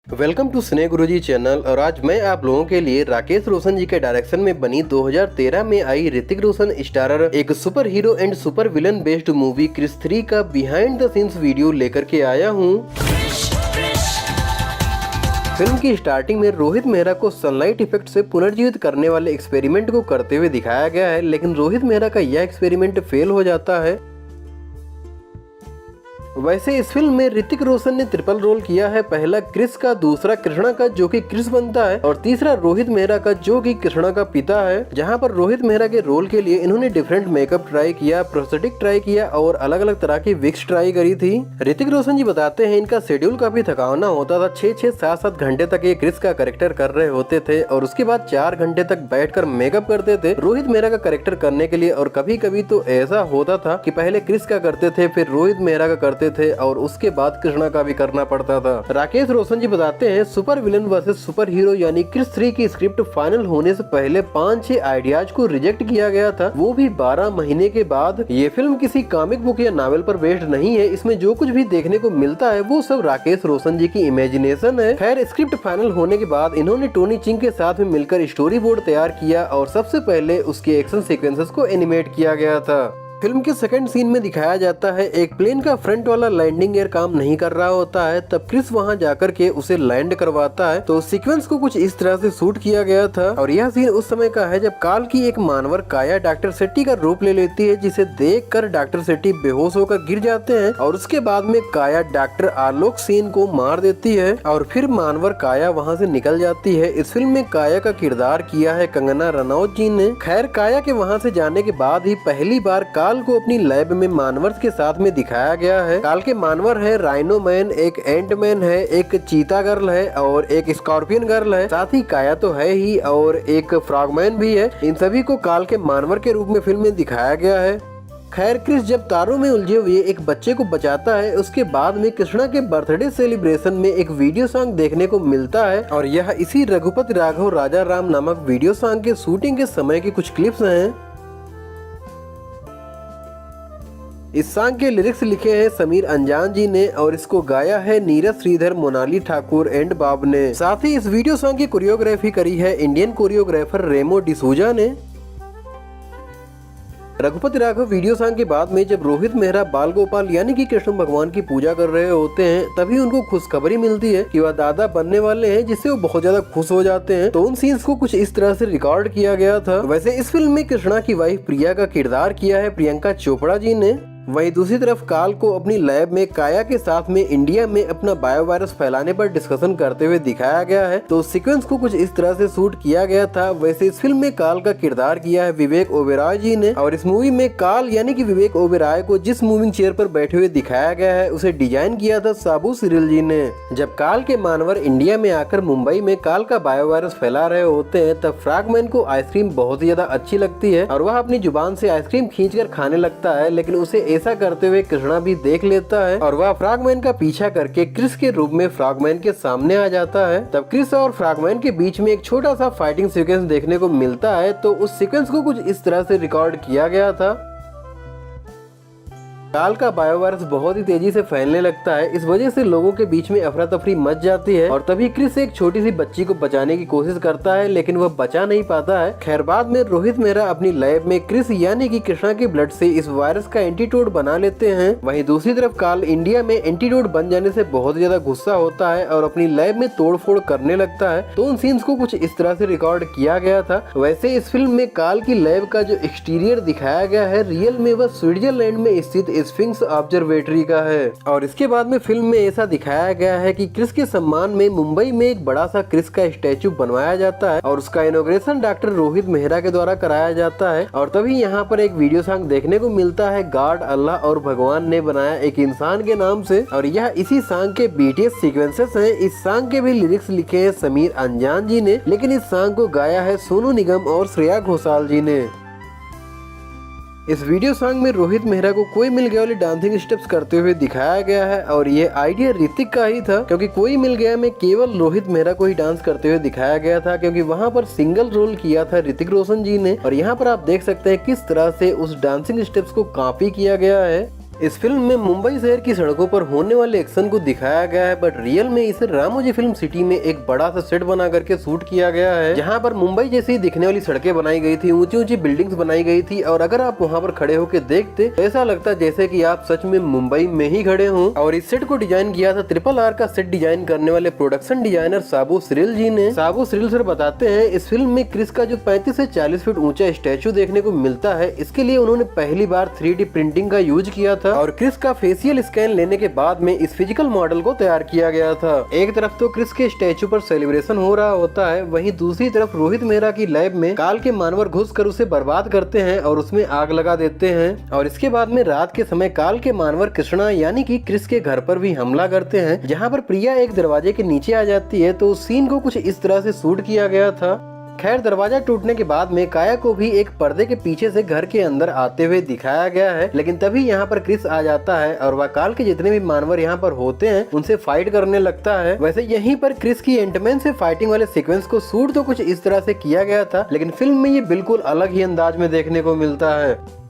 Welcome to स्नेह गुरुजी channel. और आज मैं आप लोगों के लिए राकेश रोशन जी के डायरेक्शन में बनी 2013 में आई ऋतिक रोशन स्टारर एक super hero and super villain based movie Krrish 3 का बिहाइंड द सीन्स वीडियो लेकर के आया हूँ। फिल्म की स्टार्टिंग में रोहित मेहरा को सनलाइट इफेक्ट से पुनर्जीवित करने वाले एक्सपेरिमेंट को करते हुए दिखाया गया है, लेकिन रोहित मेहरा का यह एक्सपेरिमेंट फेल हो जाता है। वैसे इस फिल्म में ऋतिक रोशन ने ट्रिपल रोल किया है, पहला क्रिस का, दूसरा कृष्णा का जो कि क्रिस बनता है, और तीसरा रोहित मेहरा का जो कि कृष्णा का पिता है। जहां पर रोहित मेहरा के रोल के लिए इन्होंने डिफरेंट मेकअप ट्राई किया, प्रोस्थेटिक ट्राई किया और अलग अलग तरह की विक्स ट्राई करी थी। ऋतिक रोशन जी बताते हैं इनका शेड्यूल काफी थकावना होता था, 6-6, 7-7 घंटे तक ये क्रिस का कैरेक्टर कर रहे होते थे और उसके बाद 4 घंटे तक बैठकर मेकअप करते थे रोहित मेहरा का कैरेक्टर करने के लिए। और कभी कभी तो ऐसा होता था कि पहले क्रिस का करते थे, फिर रोहित मेहरा का करते थे और उसके बाद कृष्णा का भी करना पड़ता था। राकेश रोशन जी बताते हैं super villain versus super hero यानी क्रिस 3 की स्क्रिप्ट फाइनल होने से पहले 5-6 आइडियाज को रिजेक्ट किया गया था, वो भी 12 महीने के बाद। ये फिल्म किसी कॉमिक बुक या नॉवेल पर बेस्ड नहीं है, इसमें जो कुछ भी देखने को मिलता है वो सब राकेश रोशन जी की इमेजिनेशन है। खैर स्क्रिप्ट फाइनल होने के बाद इन्होंने टोनी चिंग के साथ में मिलकर स्टोरी बोर्ड तैयार किया और सबसे पहले उसके एक्शन सीक्वेंसेस को एनिमेट किया गया था। फिल्म के सेकंड सीन में दिखाया जाता है एक प्लेन का फ्रंट वाला लैंडिंग गियर काम नहीं कर रहा होता है, तब क्रिस वहां जाकर के उसे लैंड करवाता है। तो सीक्वेंस को कुछ इस तरह से शूट किया गया था और यह सीन उस समय का है जब काल की एक मानवर काया डॉक्टर सेट्टी का रूप ले लेती है, जिसे देखकर डॉक्टर सेट्टी बेहोश होकर गिर जाते हैं और उसके बाद में काया डॉक्टर आलोक सेन को मार देती है और फिर मानवर काया वहाँ से निकल जाती है। इस फिल्म में काया का किरदार किया है कंगना रनौत जी ने। खैर काया के वहाँ से जाने के बाद ही पहली बार काल को अपनी लैब में मानवर्स के साथ में दिखाया गया है। काल के मानवर है राइनो मैन, एक एंट मैन है, एक चीता गर्ल है और एक स्कॉर्पियन गर्ल है, साथ ही काया तो है ही और एक फ्रॉगमैन भी है। इन सभी को काल के मानवर के रूप में फिल्म में दिखाया गया है। खैर क्रिस जब तारों में उलझे हुए एक बच्चे को बचाता है, उसके बाद में कृष्णा के बर्थडे सेलिब्रेशन में एक वीडियो सॉन्ग देखने को मिलता है और यह इसी रघुपति राघव राजा राम नामक वीडियो सॉन्ग के शूटिंग के समय की कुछ क्लिप्स हैं। इस सॉन्ग के लिरिक्स लिखे हैं समीर अंजान जी ने और इसको गाया है नीरज श्रीधर, मोनाली ठाकुर एंड बाब ने। साथ ही इस वीडियो सॉन्ग की कोरियोग्राफी करी है इंडियन कोरियोग्राफर रेमो डिसूजा ने। रघुपति राघव वीडियो सॉन्ग के बाद में जब रोहित मेहरा बाल गोपाल यानी कि कृष्ण भगवान की पूजा कर रहे होते हैं, तभी उनको खुशखबरी मिलती है कि वह दादा बनने वाले हैं, जिससे वो बहुत ज्यादा खुश हो जाते हैं। तो उन सीन्स को कुछ इस तरह से रिकॉर्ड किया गया था। वैसे इस फिल्म में कृष्णा की वाइफ प्रिया का किरदार किया है प्रियंका चोपड़ा जी ने। वहीं दूसरी तरफ काल को अपनी लैब में काया के साथ में इंडिया में अपना बायो वायरस फैलाने पर डिस्कशन करते हुए दिखाया गया है। तो सीक्वेंस को कुछ इस तरह से शूट किया गया था। वैसे इस फिल्म में काल का किरदार किया है विवेक ओबेरॉय जी ने और इस मूवी में काल यानी कि विवेक ओबेरॉय को जिस मूविंग चेयर पर बैठे हुए दिखाया गया है उसे डिजाइन किया था साबू सिरिल जी ने। जब काल के मानवर इंडिया में आकर मुंबई में काल का बायो वायरस फैला रहे होते हैं, तब फ्रॉगमैन को आइसक्रीम बहुत ही ज्यादा अच्छी लगती है और वह अपनी जुबान से आइसक्रीम खींचकर खाने लगता है, लेकिन उसे ऐसा करते हुए कृष्णा भी देख लेता है और वह फ्रॉगमैन का पीछा करके क्रिस के रूप में फ्रॉगमैन के सामने आ जाता है। तब क्रिस और फ्रॉगमैन के बीच में एक छोटा सा फाइटिंग सीक्वेंस देखने को मिलता है। तो उस सीक्वेंस को कुछ इस तरह से रिकॉर्ड किया गया था। काल का बायोवायरस बहुत ही तेजी से फैलने लगता है, इस वजह से लोगों के बीच में अफरा तफरी मच जाती है और तभी क्रिस एक छोटी सी बच्ची को बचाने की कोशिश करता है, लेकिन वह बचा नहीं पाता है। खैर बाद में रोहित मेहरा अपनी लैब में क्रिस यानी कि कृष्णा के ब्लड से इस वायरस का एंटीडोट बना लेते हैं। वहीं दूसरी तरफ काल इंडिया में एंटीडोट बन जाने से बहुत ज्यादा गुस्सा होता है और अपनी लैब में तोड़फोड़ करने लगता है। तो उन सीन्स को कुछ इस तरह से रिकॉर्ड किया गया था। वैसे इस फिल्म में काल की लैब का जो एक्सटीरियर दिखाया गया है, रियल में वह स्विट्जरलैंड में स्थित स्फिंक्स ऑब्जर्वेटरी का है। और इसके बाद में फिल्म में ऐसा दिखाया गया है कि क्रिस के सम्मान में मुंबई में एक बड़ा सा क्रिस का स्टैचू बनवाया जाता है और उसका इनॉग्रेशन डॉक्टर रोहित मेहरा के द्वारा कराया जाता है। और तभी यहाँ पर एक वीडियो सॉन्ग देखने को मिलता है गॉड, अल्लाह और भगवान ने बनाया एक इंसान के नाम से, और यह इसी सॉन्ग के बीटीएस सीक्वेंसेस हैं। इस सॉन्ग के भी लिरिक्स लिखे हैं समीर अंजान जी ने, लेकिन इस सॉन्ग को गाया है सोनू निगम और श्रेया घोषाल जी ने। इस वीडियो सॉन्ग में रोहित मेहरा को कोई मिल गया वाली डांसिंग स्टेप्स करते हुए दिखाया गया है और ये आइडिया ऋतिक का ही था, क्योंकि कोई मिल गया में केवल रोहित मेहरा को ही डांस करते हुए दिखाया गया था, क्योंकि वहां पर सिंगल रोल किया था ऋतिक रोशन जी ने। और यहाँ पर आप देख सकते हैं किस तरह से उस डांसिंग स्टेप्स को कॉपी किया गया है। इस फिल्म में मुंबई शहर की सड़कों पर होने वाले एक्शन को दिखाया गया है, बट रियल में इसे रामोजी फिल्म सिटी में एक बड़ा सा सेट बना करके शूट किया गया है, जहाँ पर मुंबई जैसी दिखने वाली सड़कें बनाई गई थी, ऊंची ऊंची बिल्डिंग्स बनाई गई थी, और अगर आप वहाँ पर खड़े होकर देखते तो ऐसा लगता जैसे कि आप सच में मुंबई में ही खड़े हों। और इस सेट को डिजाइन किया था RRR का सेट डिजाइन करने वाले प्रोडक्शन डिजाइनर साबू सिरिल जी ने। साबू सिरिल सर बताते हैं, इस फिल्म में क्रिस का जो 35 से 40 फीट ऊंचा स्टैचू देखने को मिलता है, इसके लिए उन्होंने पहली बार 3D प्रिंटिंग का यूज किया था, और क्रिस का फेशियल स्कैन लेने के बाद में इस फिजिकल मॉडल को तैयार किया गया था। एक तरफ तो क्रिस के स्टैचू पर सेलिब्रेशन हो रहा होता है, वहीं दूसरी तरफ रोहित मेहरा की लैब में काल के मानवर घुसकर उसे बर्बाद करते हैं और उसमें आग लगा देते हैं। और इसके बाद में रात के समय काल के मानवर कृष्णा यानी कि क्रिस के घर पर भी हमला करते हैं, जहाँ पर प्रिया एक दरवाजे के नीचे आ जाती है। तो उस सीन को कुछ इस तरह से शूट किया गया था। खैर, दरवाजा टूटने के बाद में काया को भी एक पर्दे के पीछे से घर के अंदर आते हुए दिखाया गया है, लेकिन तभी यहाँ पर क्रिस आ जाता है और वह काल के जितने भी मानवर यहाँ पर होते हैं उनसे फाइट करने लगता है। वैसे यहीं पर क्रिस की एंटमैन से फाइटिंग वाले सीक्वेंस को शूट तो कुछ इस तरह से किया गया था, लेकिन फिल्म में ये बिल्कुल अलग ही अंदाज में देखने को मिलता है।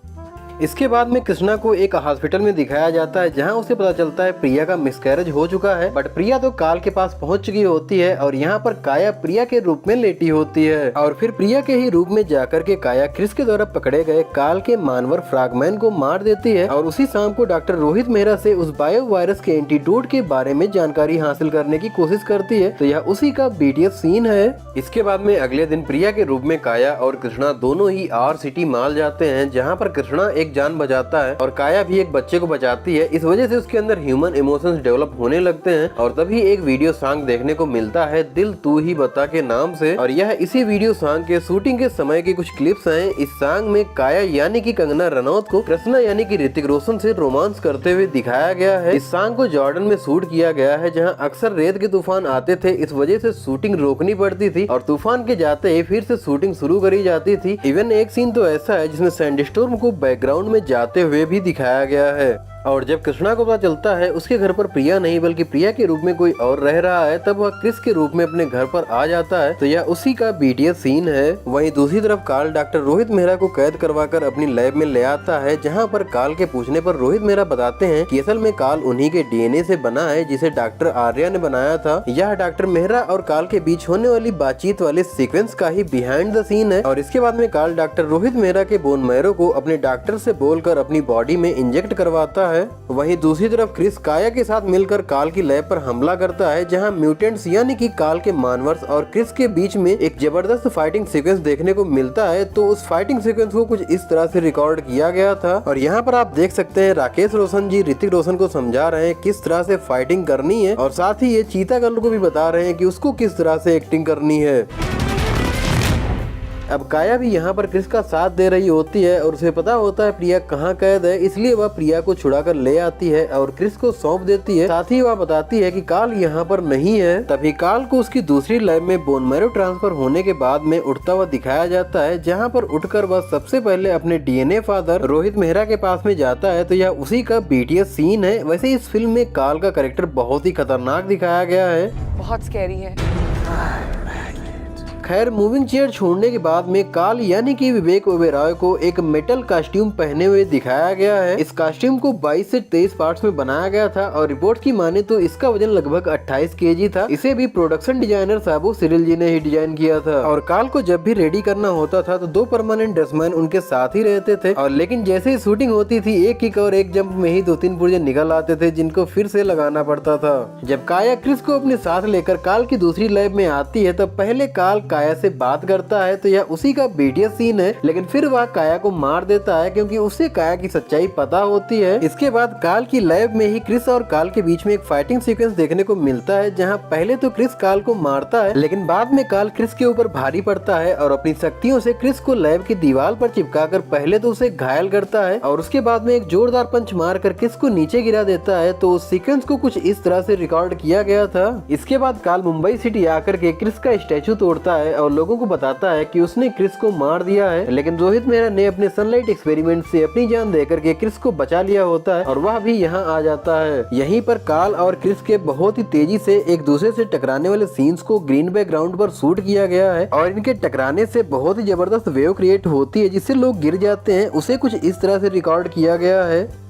इसके बाद में कृष्णा को एक हॉस्पिटल में दिखाया जाता है, जहां उसे पता चलता है प्रिया का मिसकैरेज हो चुका है, बट प्रिया तो काल के पास पहुंच चुकी होती है और यहाँ पर काया प्रिया के रूप में लेटी होती है। और फिर प्रिया के ही रूप में जाकर के काया क्रिस के द्वारा पकड़े गए काल के मानवर फ्रैगमैन को मार देती है, और उसी शाम को डॉक्टर रोहित मेहरा से उस बायो वायरस के एंटीडोट के बारे में जानकारी हासिल करने की कोशिश करती है। तो यह उसी का BTS सीन है। इसके बाद में अगले दिन प्रिया के रूप में काया और कृष्णा दोनों ही R-City मॉल जाते हैं, जहाँ पर कृष्णा एक जान बचाता है और काया भी एक बच्चे को बचाती है। इस वजह से उसके अंदर ह्यूमन इमोशंस डेवलप होने लगते हैं, और तभी एक वीडियो सॉन्ग देखने को मिलता है दिल तू ही बता के नाम से। और यह इसी वीडियो सॉन्ग के शूटिंग के समय की कुछ क्लिप्स हैं। इस सॉन्ग में काया यानी कि कंगना रनौत को कृष्णा यानी कि ऋतिक रोशन से रोमांस करते हुए दिखाया गया है। इस सॉन्ग को जॉर्डन में शूट किया गया है, जहाँ अक्सर रेत के तूफान आते थे, इस वजह से शूटिंग रोकनी पड़ती थी और तूफान के जाते ही फिर से शूटिंग शुरू करी जाती थी। इवन एक सीन तो ऐसा है जिसमें सैंडस्टॉर्म को बैकग्राउंड में जाते हुए भी दिखाया गया है। और जब कृष्णा को पता चलता है उसके घर पर प्रिया नहीं बल्कि प्रिया के रूप में कोई और रह रहा है, तब वह क्रिस के रूप में अपने घर पर आ जाता है। तो यह उसी का BTS सीन है। वहीं दूसरी तरफ काल डॉक्टर रोहित मेहरा को कैद करवाकर अपनी लैब में ले आता है, जहां पर काल के पूछने पर रोहित मेहरा बताते हैं कि असल में काल उन्हीं के DNA से बना है जिसे डॉक्टर आर्या ने बनाया था। यह डॉक्टर मेहरा और काल के बीच होने वाली बातचीत वाले सीक्वेंस का ही बिहाइंड द सीन है। और इसके बाद में काल डॉक्टर रोहित मेहरा के बोन मैरो को अपने डॉक्टर से बोलकर अपनी बॉडी में इंजेक्ट करवाता है। वहीं दूसरी तरफ क्रिस काया के साथ मिलकर काल की लैब पर हमला करता है, जहां म्यूटेंट्स यानी कि काल के मानवर्स और क्रिस के बीच में एक जबरदस्त फाइटिंग सीक्वेंस देखने को मिलता है। तो उस फाइटिंग सीक्वेंस को कुछ इस तरह से रिकॉर्ड किया गया था। और यहाँ पर आप देख सकते हैं राकेश रोशन जी ऋतिक रोशन को समझा रहे हैं किस तरह से फाइटिंग करनी है, और साथ ही ये चीता गर्ल को भी बता रहे हैं कि उसको किस तरह से एक्टिंग करनी है। अब काया भी यहाँ पर क्रिस का साथ दे रही होती है और उसे पता होता है प्रिया कहाँ कैद है, इसलिए वह प्रिया को छुड़ा कर ले आती है और क्रिस को सौंप देती है। साथ ही वह बताती है कि काल यहाँ पर नहीं है। तभी काल को उसकी दूसरी लैब में बोन मैरो ट्रांसफर होने के बाद में उठता हुआ दिखाया जाता है, जहाँ पर उठकर वह सबसे पहले अपने DNA फादर रोहित मेहरा के पास में जाता है। तो यह उसी का BTS सीन है। वैसे इस फिल्म में काल का कैरेक्टर बहुत ही खतरनाक दिखाया गया है, बहुत स्कैरी है। खैर, मूविंग चेयर छोड़ने के बाद में काल यानी कि विवेक ओबेरॉय को एक मेटल कॉस्ट्यूम पहने हुए दिखाया गया है। इस कॉस्ट्यूम को 22 से 23 पार्ट्स में बनाया गया था और रिपोर्ट की माने तो इसका वजन लगभग 28 kg था। इसे भी प्रोडक्शन डिजाइनर साबू सिरिल जी ने ही डिजाइन किया था। और काल को जब भी रेडी करना होता था तो 2 परमानेंट ड्रेसमैन उनके साथ ही रहते थे, और लेकिन जैसे ही शूटिंग होती थी एक किक और एक जंप में ही 2-3 पुर्जे निकल आते थे, जिनको फिर से लगाना पड़ता था। जब काया क्रिस को अपने साथ लेकर काल की दूसरी लैब में आती है, तब पहले काल काया से बात करता है। तो यह उसी का BTS सीन है, लेकिन फिर वह काया को मार देता है क्योंकि उसे काया की सच्चाई पता होती है। इसके बाद काल की लैब में ही क्रिस और काल के बीच में एक फाइटिंग सीक्वेंस देखने को मिलता है, जहां पहले तो क्रिस काल को मारता है, लेकिन बाद में काल क्रिस के ऊपर भारी पड़ता है और अपनी शक्तियों से क्रिस को लैब की दीवार पर चिपकाकर पहले तो उसे घायल करता है और उसके बाद में एक जोरदार पंच मारकर क्रिस को नीचे गिरा देता है। तो उस सीक्वेंस को कुछ इस तरह से रिकॉर्ड किया गया था। इसके बाद काल मुंबई सिटी आकर के क्रिस का स्टैचू तोड़ता है और लोगों को बताता है कि उसने क्रिस को मार दिया है, लेकिन रोहित मेहरा ने अपने सनलाइट एक्सपेरिमेंट से अपनी जान देकर के क्रिस को बचा लिया होता है और वह भी यहाँ आ जाता है। यहीं पर काल और क्रिस के बहुत ही तेजी से एक दूसरे से टकराने वाले सीन्स को ग्रीन बैकग्राउंड पर शूट किया गया है और इनके टकराने से बहुत ही जबरदस्त वेव क्रिएट होती है जिससे लोग गिर जाते हैं, उसे कुछ इस तरह से रिकॉर्ड किया गया है।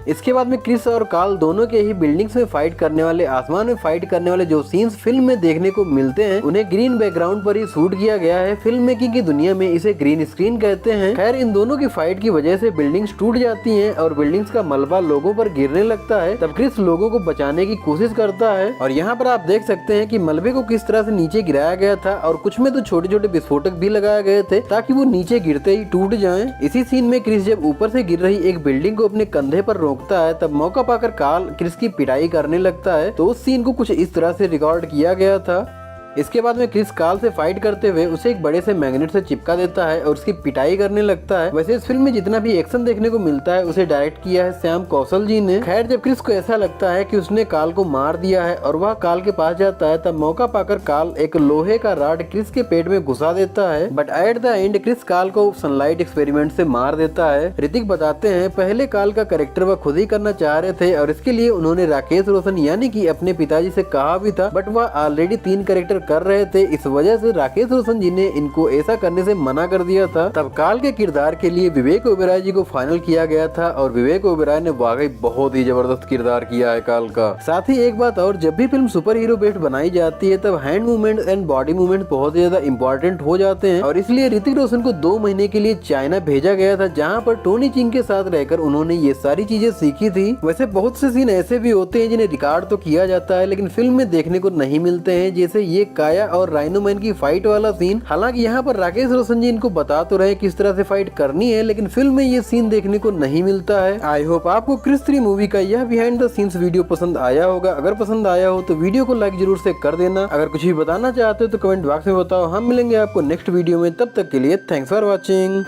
इसके बाद में क्रिस और कार्ल दोनों के ही बिल्डिंग्स में फाइट करने वाले, आसमान में फाइट करने वाले जो सीन्स फिल्म में देखने को मिलते हैं उन्हें ग्रीन बैकग्राउंड पर ही शूट किया गया है। फिल्म मेकिंग की दुनिया में इसे ग्रीन स्क्रीन कहते हैं। खैर इन दोनों की फाइट की वजह से बिल्डिंग्स टूट जाती हैं और बिल्डिंग्स का मलबा लोगों पर गिरने लगता है। तब क्रिस लोगों को बचाने की कोशिश करता है और यहाँ पर आप देख सकते हैं कि मलबे को किस तरह से नीचे गिराया गया था और कुछ में तो छोटे छोटे विस्फोटक भी लगाए गए थे ताकि वो नीचे गिरते ही टूट जाएं। इसी सीन में क्रिस जब ऊपर से गिर रही एक बिल्डिंग को अपने कंधे पर रोकता है तब मौका पाकर कार्ल क्रिस की पिटाई करने लगता है। तो उस सीन को कुछ इस तरह से रिकॉर्ड किया गया था। इसके बाद में क्रिस कार्ल से फाइट करते हुए उसे एक बड़े से मैग्नेट से चिपका देता है और उसकी पिटाई करने लगता है। वैसे इस फिल्म में जितना भी एक्शन देखने को मिलता है उसे डायरेक्ट किया है श्याम कौशल जी ने। खैर जब क्रिस को ऐसा लगता है कि उसने कार्ल को मार दिया है और वह कार्ल के पास जाता है तब मौका पाकर कार्ल एक लोहे का रॉड क्रिस के पेट में घुसा देता है। But at the end Krrish Kaal को सनलाइट एक्सपेरिमेंट से मार देता है। ऋतिक बताते हैं पहले कार्ल का कैरेक्टर वह खुद ही करना चाह रहे थे और इसके लिए उन्होंने राकेश रोशन यानी कि अपने पिताजी से कहा भी था, बट वह ऑलरेडी 3 कैरेक्टर कर रहे थे। इस वजह से राकेश रोशन जी ने इनको ऐसा करने से मना कर दिया था। तब कार्ल के किरदार के लिए विवेक ओबेरॉय जी को फाइनल किया गया था और विवेक ओबेरॉय ने वाकई बहुत ही जबरदस्त किरदार किया है कार्ल का। साथ ही एक बात और, जब भी फिल्म सुपर हीरो बेस्ड बनाई जाती है तब hand movement and body movement बहुत ज्यादा इंपॉर्टेंट हो जाते हैं और इसलिए ऋतिक रोशन को 2 महीने के लिए चाइना भेजा गया था जहाँ पर टोनी चिंग के साथ रहकर उन्होंने ये सारी चीजें सीखी थी। वैसे बहुत से सीन ऐसे भी होते हैं जिन्हें रिकॉर्ड तो किया जाता है लेकिन फिल्म में देखने को नहीं मिलते हैं, जैसे ये काया और राइनो मैन की फाइट वाला सीन। हालांकि यहाँ पर राकेश रोशन जी इनको बता तो रहे किस तरह से फाइट करनी है लेकिन फिल्म में ये सीन देखने को नहीं मिलता है। आई होप आपको क्रिस 3 मूवी का यह बिहाइंड द सीन्स वीडियो पसंद आया होगा। अगर पसंद आया हो तो वीडियो को लाइक जरूर से कर देना। अगर कुछ भी बताना चाहते हो तो कमेंट बॉक्स में बताओ। हम मिलेंगे आपको नेक्स्ट वीडियो में, तब तक के लिए थैंक्स फॉर वॉचिंग।